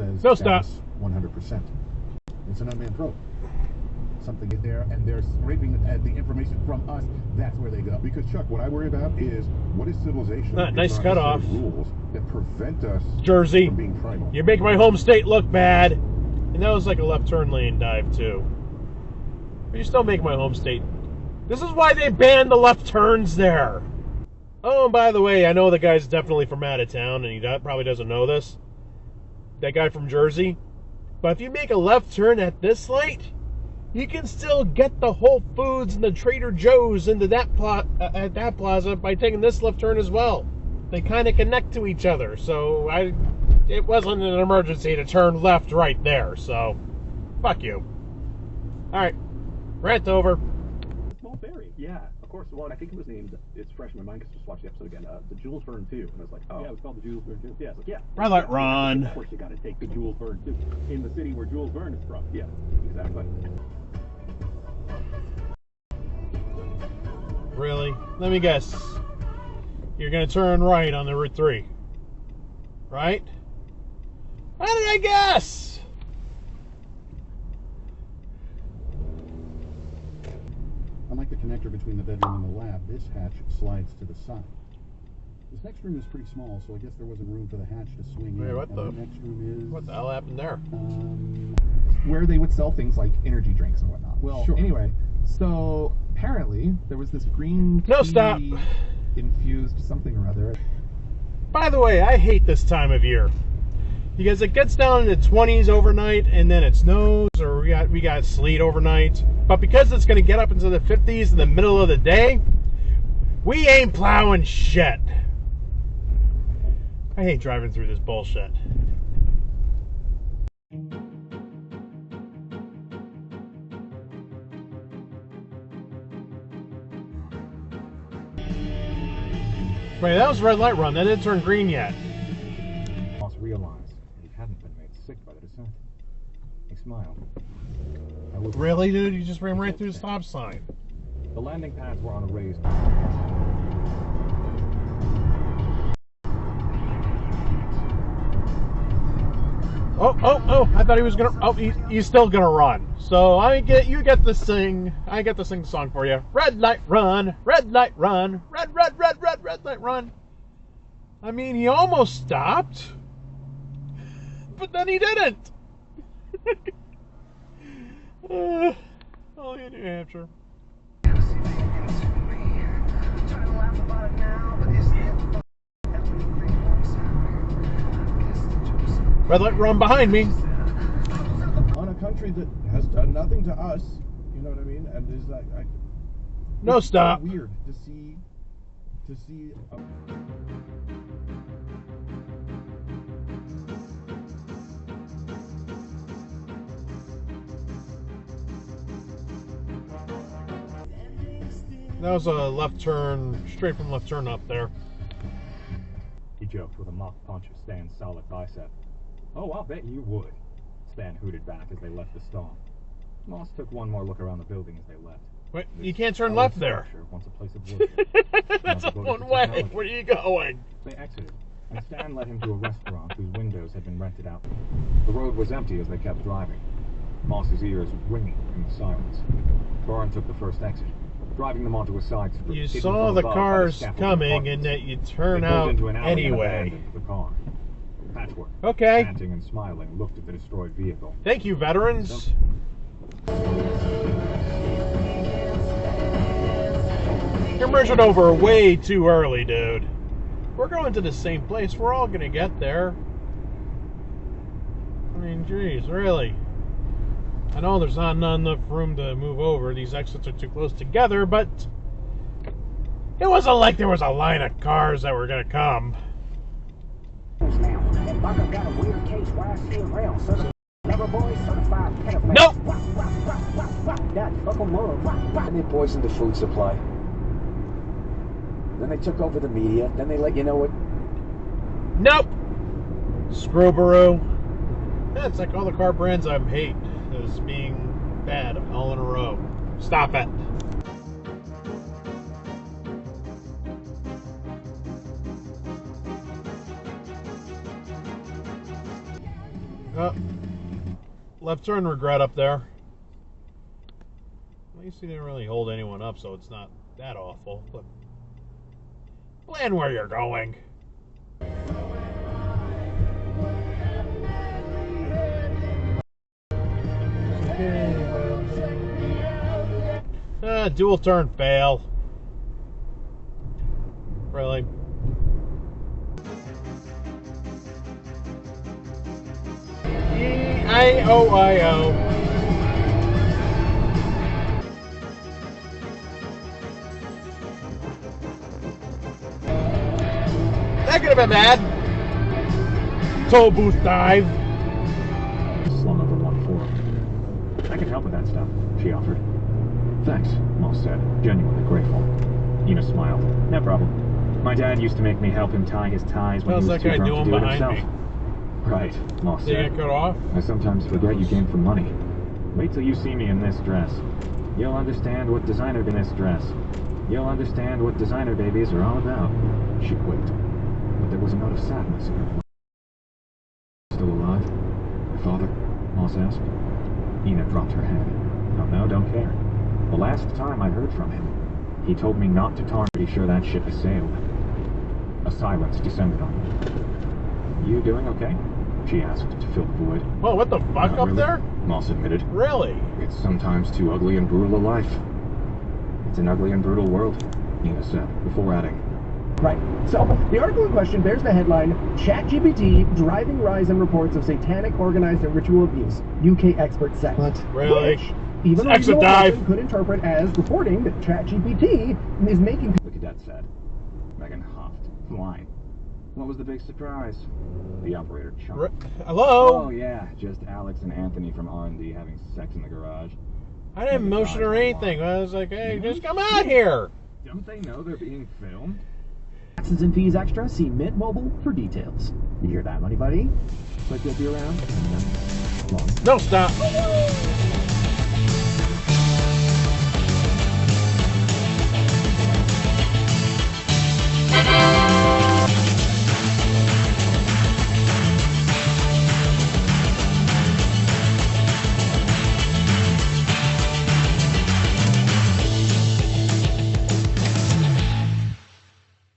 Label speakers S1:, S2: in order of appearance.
S1: says
S2: no stop.
S1: 100%. It's an unmanned probe. Something in there, and they're scraping the information from us. That's where they go. Because Chuck, what I worry about is what is civilization?
S2: Nice cutoff.
S1: Rules that prevent us
S2: Jersey,
S1: from being primal.
S2: You make my home state look bad, and that was like a left turn lane dive too. But you still make my home state. This is why they banned the left turns there. Oh, and by the way, I know the guy's definitely from out of town, and he probably doesn't know this. That guy from Jersey. But if you make a left turn at this light, you can still get the Whole Foods and the Trader Joe's into that at that plaza by taking this left turn as well. They kind of connect to each other, so it wasn't an emergency to turn left right there. So, fuck you. All right, rant over.
S3: Small Berry, yeah, of course. Well, I think it was named. It's fresh in my mind because I just watched the episode again. The Jules Verne 2, and I was like, oh, yeah, it was called the Jules Verne 2. Yeah, it's like, yeah.
S2: Red light, run.
S3: Of course, you got to take the Jules Verne 2 in the city where Jules Verne is from. Yeah, exactly.
S2: Really? Let me guess. You're going to turn right on the Route 3. Right? How did I guess?
S1: Unlike the connector between the bedroom and the lab, this hatch slides to the side. This next room is pretty small, so I guess there wasn't room for the hatch to swing in.
S2: What the?
S1: The next room is...
S2: What the hell happened there?
S4: Where they would sell things like energy drinks and whatnot. Well,
S1: sure.
S4: Anyway, so apparently there was this green tea
S2: No, stop.
S4: infused something or other.
S2: By the way, I hate this time of year. Because it gets down in the 20s overnight, and then it snows, or we got sleet overnight. But because it's going to get up into the 50s in the middle of the day, we ain't plowing shit. I hate driving through this bullshit. Wait, that was red light run. That didn't turn green yet.
S3: Moss realized that he hadn't been made sick by the descent. He smiled.
S2: Really, dude? You just ran right through the stop sign.
S3: The landing pads were on a raised.
S2: Oh! I thought he was gonna. Oh, he's still gonna run. So you get this thing. I get to sing the song for you. Red light run, red light run, red light run. I mean, he almost stopped, but then he didn't. Oh, yeah, New Hampshire. Red light run behind me.
S1: On a country that has done nothing to us, you know what I mean? And there's like,
S2: No
S1: it's
S2: stop.
S1: So weird to see.
S2: That was a left turn, straight from left turn up there.
S3: He joked with a mock punch of Stan's solid bicep. Oh, I'll bet you would, Stan hooted back as they left the stall. Moss took one more look around the building as they left.
S2: Wait, you can't turn left there.
S3: Once a place of worship.
S2: That's a one way. Where are you going?
S3: They exited, and Stan led him to a restaurant whose windows had been rented out. The road was empty as they kept driving, Moss's ears ringing in the silence. Byrne took the first exit, driving them onto a side street.
S2: You saw the cars coming, and that you turn out anyway.
S3: The car. Patchwork,
S2: okay.
S3: Panting and smiling, looked at the destroyed vehicle.
S2: Thank you, veterans. You're merging over way too early, dude. We're going to the same place. We're all gonna get there. I mean, geez, really. I know there's not enough room to move over. These exits are too close together, but it wasn't like there was a line of cars that were gonna come. Nope!
S5: And they poisoned the food supply. Then they took over the media. Then they let you know what.
S2: Nope! Screwbaroo. Yeah, it's like all the car brands I hate as being bad all in a row. Stop it. left turn regret up there. At least he didn't really hold anyone up, so it's not that awful. But plan where you're going. Dual turn fail. Really? E-I-O-I-O. That could have been bad. Toll booth dive.
S3: Slung over one forearm. I can help with that stuff, she offered. Thanks, Moss said, genuinely grateful. Ina smiled. No problem. My dad used to make me help him tie his ties when
S2: How's
S3: he was
S2: that
S3: too
S2: guy
S3: drunk to
S2: doing
S3: do it
S2: behind
S3: himself.
S2: me?
S3: Right, Moss
S2: Did he
S3: said.
S2: get cut off?
S3: I sometimes forget you came from money. Wait till you see me in this dress. You'll understand what designer in this dress. You'll understand what designer babies are all about. She quaked, but there was a note of sadness in her voice. Still alive? Your father? Moss asked. Ina dropped her head. Oh no, don't care. The last time I heard from him, he told me not to target. Pretty sure that ship has sailed. A silence descended on me. You doing okay? She asked to fill the void.
S2: Oh, what the fuck
S3: Not
S2: up
S3: really,
S2: there?
S3: Moss admitted.
S2: Really?
S3: It's sometimes too ugly and brutal a life. It's an ugly and brutal world, Ina said, before adding.
S6: Right. So, the article in question bears the headline, ChatGPT, Driving Rise and Reports of Satanic Organized and Ritual Abuse, UK Experts Say.
S4: What?
S2: Really?
S6: Which, even a
S2: Exit
S6: reasonable
S2: dive.
S6: person could interpret as reporting that ChatGPT is making...
S3: The cadet said. Megan huffed. Why? What was the big surprise? The operator chuckled.
S2: Hello?
S3: Oh yeah, just Alex and Anthony from R&D having sex in the garage.
S2: I didn't motion or anything. I was like, hey, just come out here.
S3: Don't they know they're being filmed?
S6: Taxes and fees extra, see Mint Mobile for details. You hear that, money buddy? Looks like you'll be around in the next long.
S2: No, stop.